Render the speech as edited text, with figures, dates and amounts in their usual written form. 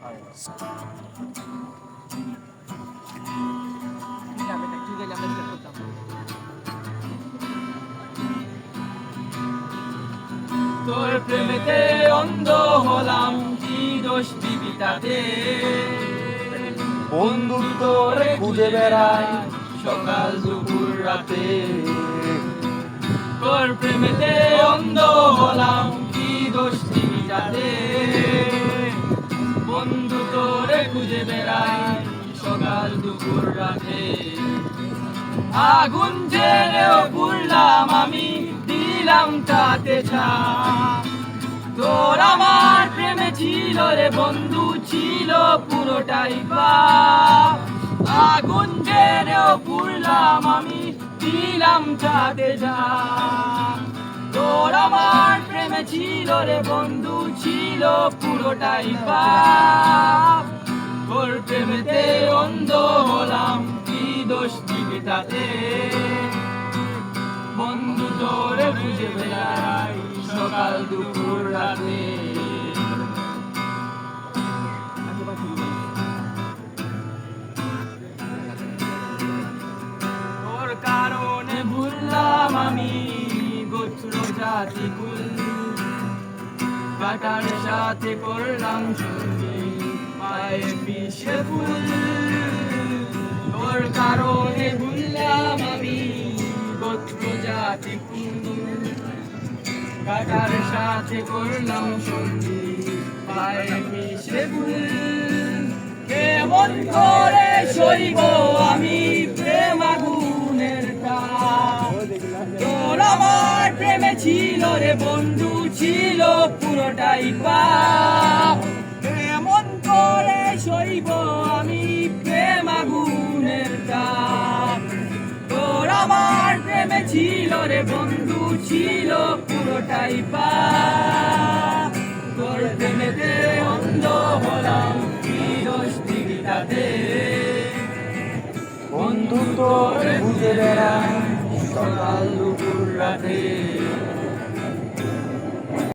তোর প্রেমেতে অন্ধ হলাম, কি দোষ দিবি তাতে? বন্ধু তোরে খুঁজে বেড়াই সকাল দুপুর রাতে। তোর প্রেমেতে অন্ধ হলাম, কি দোষ দিবি তাতে? বন্ধু তোরে খুঁজে বেড়াই সকাল দুপুর রাতে। আগুন জেলেও পুড়লাম আমি, দিলাম তাতে ছাই। তোর আমার প্রেমে ছিল রে বন্ধু, ছিল পুরোটাই পাপ। আগুন জেলেও পুড়লাম আমি, দিলাম তাতে ছাই। তোর আমার প্রেমে ছিল রে বন্ধু, ছিল পুরোটাই পাপ। তোর প্রেমেতে অন্ধ হলাম, কি দোষ দিবি তাতে? বন্ধু তোরে খুঁজে বেড়াই সকাল দুপুর রাতে। তোর কারণে ভুললাম আমি গোত্র জাতি কুল, কাটার সাথে করলাম সঙ্গী পায়ে পিছে ফুল। তোর কারণে ভুললাম আমি গোত্র জাতি কুল, কাটার সাথে করলাম সঙ্গী পায়ে পিছে ফুল। কেমন করে সইব আমি প্রেম আগুনের তাপ? তোর আমার প্রেমে ছিল রে বন্ধু, ছিল পুরোটাই পাপ। কেমন করে সইব আমি প্রেম আগুনের তাপ? তোর আমার প্রেমে ছিল রে বন্ধু, ছিল পুরোটাই পাপ। তোর প্রেমেতে অন্ধ হলাম, কি দোষ দিবি তাতে? বন্ধু তোরে খুঁজে বেড়াই সকাল দুপুর রাতে।